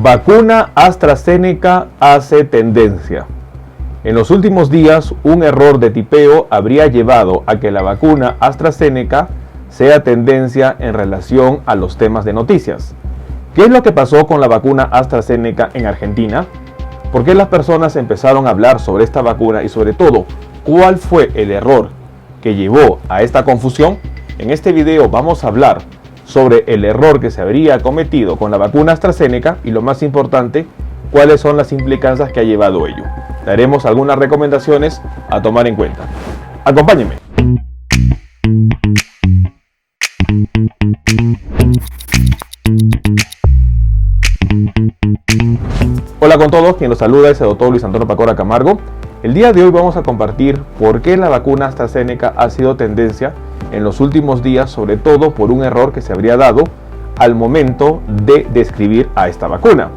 Vacuna AstraZeneca hace tendencia. En los últimos días, un error de tipeo habría llevado a que la vacuna AstraZeneca sea tendencia en relación a los temas de noticias. ¿Qué es lo que pasó con la vacuna AstraZeneca en Argentina? ¿Por qué las personas empezaron a hablar sobre esta vacuna y sobre todo, cuál fue el error que llevó a esta confusión? En este video vamos a hablar sobre el error que se habría cometido con la vacuna AstraZeneca y lo más importante, cuáles son las implicancias que ha llevado ello. Daremos algunas recomendaciones a tomar en cuenta. Acompáñenme. Hola con todos, quien los saluda es el doctor Luis Antonio Pacora Camargo. El día de hoy vamos a compartir por qué la vacuna AstraZeneca ha sido tendencia en los últimos días, sobre todo por un error que se habría dado al momento de describir a esta vacuna.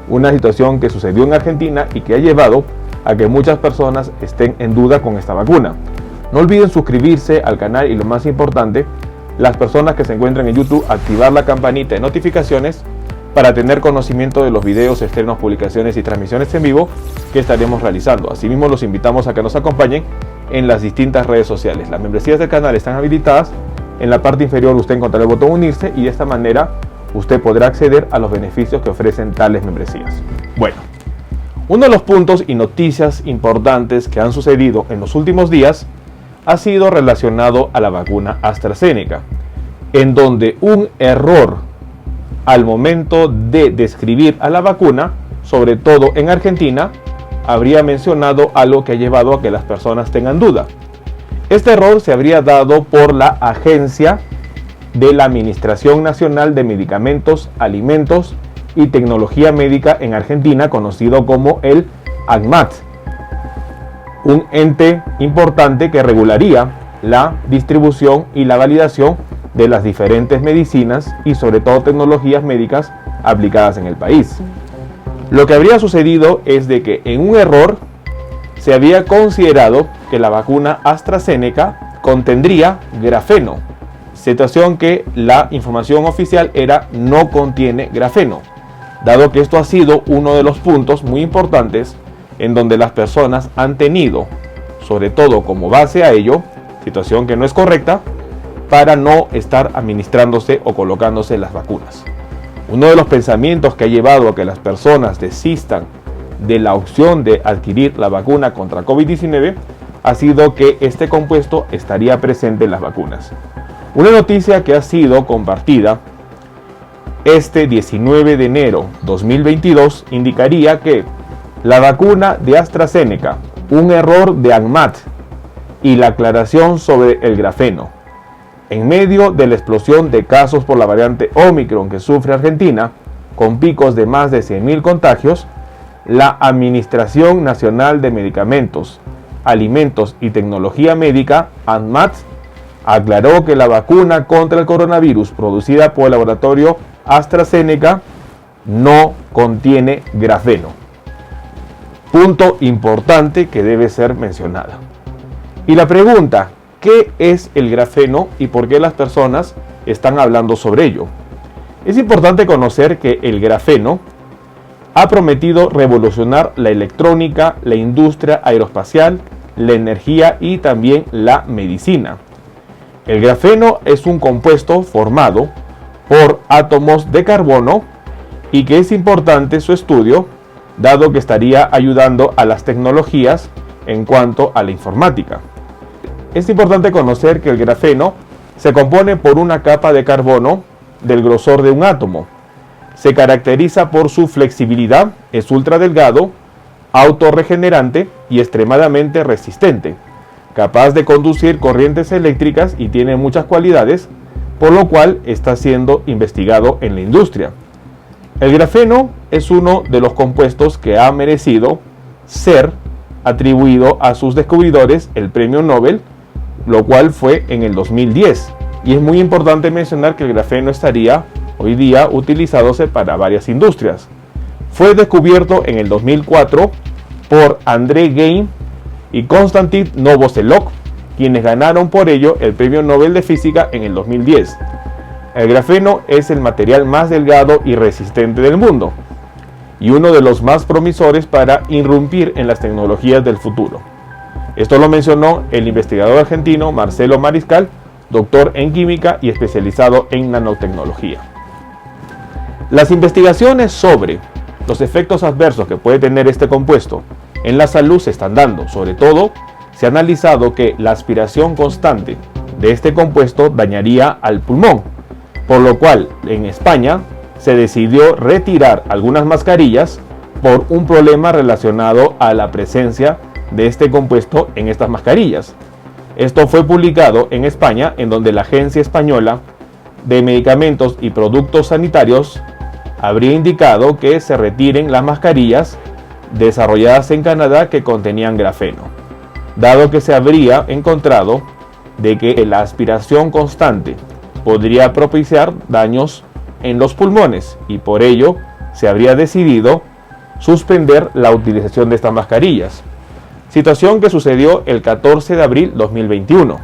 Una situación que sucedió en Argentina y que ha llevado a que muchas personas estén en duda con esta vacuna. No olviden suscribirse al canal y lo más importante, las personas que se encuentran en YouTube, activar la campanita de notificaciones para tener conocimiento de los videos, estrenos, publicaciones y transmisiones en vivo que estaremos realizando. Asimismo, los invitamos a que nos acompañen en las distintas redes sociales. Las membresías del canal están habilitadas. En la parte inferior usted encontrará el botón unirse y de esta manera usted podrá acceder a los beneficios que ofrecen tales membresías. Bueno, uno de los puntos y noticias importantes que han sucedido en los últimos días ha sido relacionado a la vacuna AstraZeneca, en donde un error al momento de describir a la vacuna, sobre todo en Argentina, habría mencionado algo que ha llevado a que las personas tengan duda. Este error se habría dado por la Agencia de la Administración Nacional de Medicamentos, Alimentos y Tecnología Médica en Argentina, conocido como el ANMAT, un ente importante que regularía la distribución y la validación de las diferentes medicinas y sobre todo tecnologías médicas aplicadas en el país. Lo que habría sucedido es de que en un error se había considerado que la vacuna AstraZeneca contendría grafeno, situación que la información oficial era no contiene grafeno, dado que esto ha sido uno de los puntos muy importantes en donde las personas han tenido, sobre todo como base a ello, situación que no es correcta, para no estar administrándose o colocándose las vacunas. Uno de los pensamientos que ha llevado a que las personas desistan de la opción de adquirir la vacuna contra COVID-19 ha sido que este compuesto estaría presente en las vacunas. Una noticia que ha sido compartida este 19 de enero 2022 indicaría que la vacuna de AstraZeneca, un error de ANMAT y la aclaración sobre el grafeno. En medio de la explosión de casos por la variante Omicron que sufre Argentina, con picos de más de 100.000 contagios, la Administración Nacional de Medicamentos, Alimentos y Tecnología Médica, ANMAT, aclaró que la vacuna contra el coronavirus producida por el laboratorio AstraZeneca no contiene grafeno. Punto importante que debe ser mencionado. Y la pregunta, ¿qué es el grafeno y por qué las personas están hablando sobre ello? Es importante conocer que el grafeno ha prometido revolucionar la electrónica, la industria aeroespacial, la energía y también la medicina. El grafeno es un compuesto formado por átomos de carbono y que es importante su estudio, dado que estaría ayudando a las tecnologías en cuanto a la informática. Es importante conocer que el grafeno se compone por una capa de carbono del grosor de un átomo. Se caracteriza por su flexibilidad, es ultra delgado, autorregenerante y extremadamente resistente, capaz de conducir corrientes eléctricas y tiene muchas cualidades, por lo cual está siendo investigado en la industria. El grafeno es uno de los compuestos que ha merecido ser atribuido a sus descubridores el premio Nobel, lo cual fue en el 2010. Y es muy importante mencionar que el grafeno estaría hoy día utilizándose para varias industrias. Fue descubierto en el 2004 por André Geim y Konstantin Novoselov, quienes ganaron por ello el premio Nobel de Física en el 2010. El grafeno es el material más delgado y resistente del mundo. y uno de los más promisores para irrumpir en las tecnologías del futuro. Esto lo mencionó el investigador argentino Marcelo Mariscal, doctor en química y especializado en nanotecnología. Las investigaciones sobre los efectos adversos que puede tener este compuesto en la salud se están dando. Sobre todo, se ha analizado que la aspiración constante de este compuesto dañaría al pulmón, por lo cual en España se decidió retirar algunas mascarillas por un problema relacionado a la presencia de este compuesto en estas mascarillas. Esto fue publicado en España, en donde la Agencia Española de Medicamentos y Productos Sanitarios habría indicado que se retiren las mascarillas desarrolladas en Canadá que contenían grafeno, dado que se habría encontrado de que la aspiración constante podría propiciar daños en los pulmones y por ello se habría decidido suspender la utilización de estas mascarillas. Situación que sucedió el 14 de abril 2021,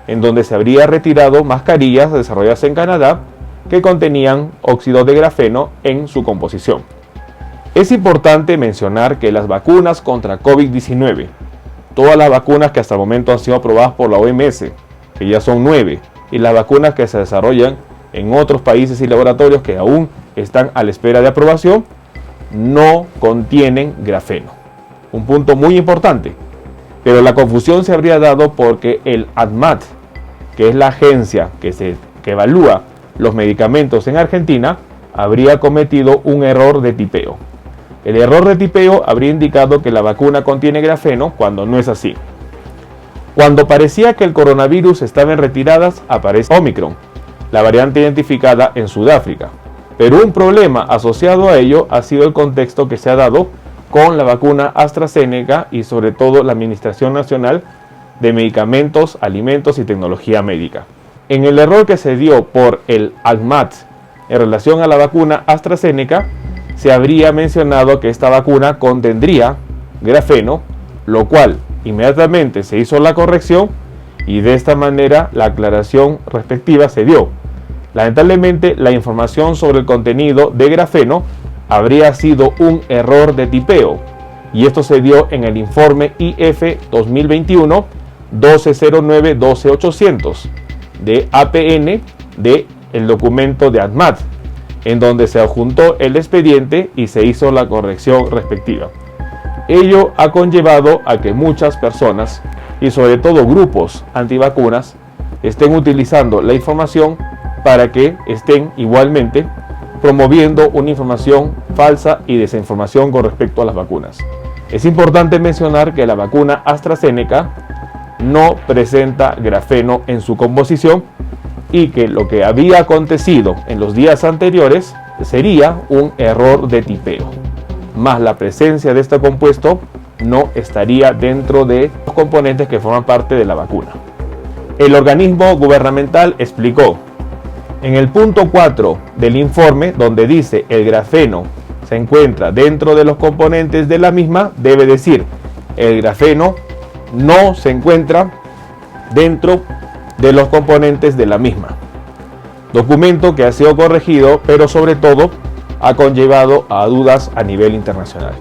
en donde se habría retirado mascarillas desarrolladas en Canadá que contenían óxido de grafeno en su composición. Es importante mencionar que las vacunas contra COVID-19, todas las vacunas que hasta el momento han sido aprobadas por la OMS, que ya son 9, y las vacunas que se desarrollan en otros países y laboratorios que aún están a la espera de aprobación, no contienen grafeno. Un punto muy importante, pero la confusión se habría dado porque el ADMAT, que es la agencia que evalúa los medicamentos en Argentina, habría cometido un error de tipeo. El error de tipeo habría indicado que la vacuna contiene grafeno cuando no es así. Cuando parecía que el coronavirus estaba en retiradas, aparece Omicron, la variante identificada en Sudáfrica. Pero un problema asociado a ello ha sido el contexto que se ha dado con la vacuna AstraZeneca y sobre todo la Administración Nacional de Medicamentos, Alimentos y Tecnología Médica. En el error que se dio por el ADMAT en relación a la vacuna AstraZeneca, se habría mencionado que esta vacuna contendría grafeno, lo cual inmediatamente se hizo la corrección y de esta manera la aclaración respectiva se dio. Lamentablemente, la información sobre el contenido de grafeno habría sido un error de tipeo y esto se dio en el informe IF 2021 1209-12800 de APN de el documento de ADMAT, en donde se adjuntó el expediente y se hizo la corrección respectiva. Ello ha conllevado a que muchas personas y sobre todo grupos antivacunas estén utilizando la información para que estén igualmente promoviendo una información falsa y desinformación con respecto a las vacunas. Es importante mencionar que la vacuna AstraZeneca no presenta grafeno en su composición y que lo que había acontecido en los días anteriores sería un error de tipeo, más la presencia de este compuesto no estaría dentro de los componentes que forman parte de la vacuna. El organismo gubernamental explicó en el punto 4 del informe, donde dice el grafeno se encuentra dentro de los componentes de la misma, debe decir el grafeno no se encuentra dentro de los componentes de la misma. Documento que ha sido corregido, pero sobre todo ha conllevado a dudas a nivel internacional.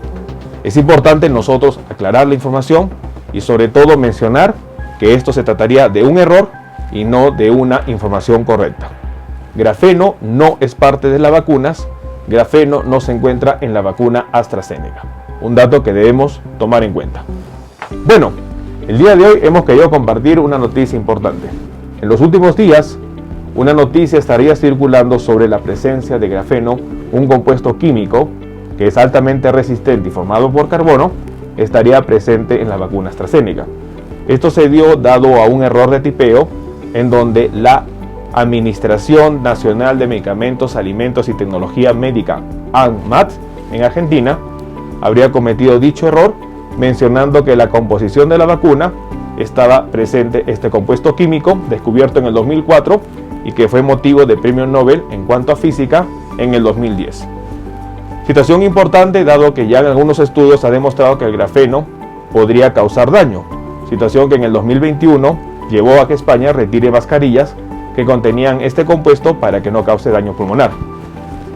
Es importante nosotros aclarar la información y sobre todo mencionar que esto se trataría de un error y no de una información correcta. Grafeno no es parte de las vacunas, grafeno no se encuentra en la vacuna AstraZeneca. Un dato que debemos tomar en cuenta. Bueno, el día de hoy hemos querido compartir una noticia importante. En los últimos días, una noticia estaría circulando sobre la presencia de grafeno, un compuesto químico que es altamente resistente y formado por carbono, estaría presente en la vacuna AstraZeneca. Esto se dio dado a un error de tipeo en donde la Administración Nacional de Medicamentos, Alimentos y Tecnología Médica, ANMAT, en Argentina, habría cometido dicho error, mencionando que en la composición de la vacuna estaba presente este compuesto químico descubierto en el 2004 y que fue motivo de premio Nobel en cuanto a física en el 2010. Situación importante dado que ya en algunos estudios ha demostrado que el grafeno podría causar daño, situación que en el 2021 llevó a que España retire mascarillas que contenían este compuesto para que no cause daño pulmonar.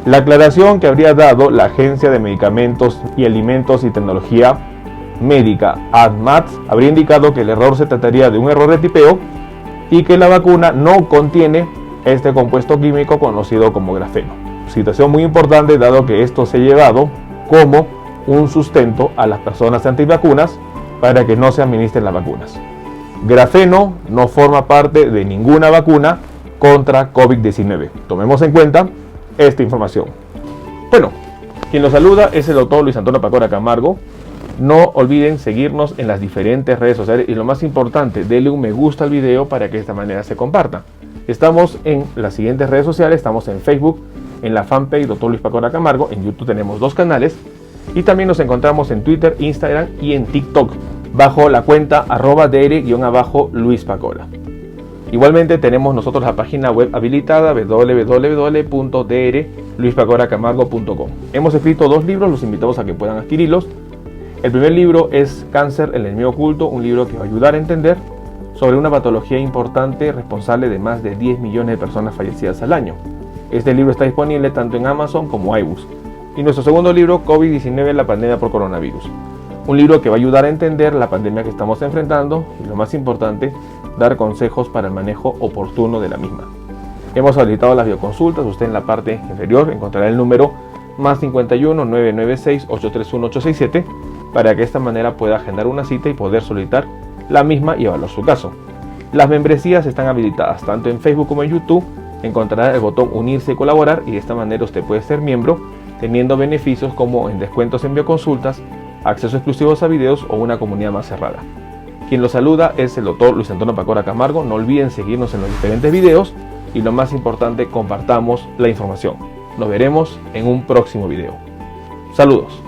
La aclaración que habría dado la Agencia de Medicamentos y Alimentos y Tecnología Médica, ADMAT, habría indicado que el error se trataría de un error de tipeo y que la vacuna no contiene este compuesto químico conocido como grafeno. Situación muy importante dado que esto se ha llevado como un sustento a las personas antivacunas para que no se administren las vacunas. Grafeno no forma parte de ninguna vacuna contra COVID-19. Tomemos en cuenta esta información. Bueno, quien los saluda es el doctor Luis Antonio Pacora Camargo. No olviden seguirnos en las diferentes redes sociales y lo más importante, denle un me gusta al video para que de esta manera se comparta. Estamos en las siguientes redes sociales, estamos en Facebook, en la fanpage Dr. Luis Pacora Camargo, en YouTube tenemos 2 canales y también nos encontramos en Twitter, Instagram y en TikTok bajo la cuenta @dr_Luis Pacora. Igualmente tenemos nosotros la página web habilitada www.drluispacoracamargo.com. Hemos escrito 2 libros, los invitamos a que puedan adquirirlos. El primer libro es Cáncer, el enemigo oculto, un libro que va a ayudar a entender sobre una patología importante responsable de más de 10 millones de personas fallecidas al año. Este libro está disponible tanto en Amazon como iBooks. Y nuestro segundo libro, COVID-19, la pandemia por coronavirus. Un libro que va a ayudar a entender la pandemia que estamos enfrentando y, lo más importante, dar consejos para el manejo oportuno de la misma. Hemos habilitado las videoconsultas. Usted en la parte inferior encontrará el número +51 996 831 867 para que de esta manera pueda agendar una cita y poder solicitar la misma y evaluar su caso. Las membresías están habilitadas tanto en Facebook como en YouTube. Encontrará el botón unirse y colaborar y de esta manera usted puede ser miembro teniendo beneficios como en descuentos en bioconsultas, acceso exclusivos a videos o una comunidad más cerrada. Quien los saluda es el doctor Luis Antonio Pacora Camargo. No olviden seguirnos en los diferentes videos y lo más importante, compartamos la información. Nos veremos en un próximo video. Saludos.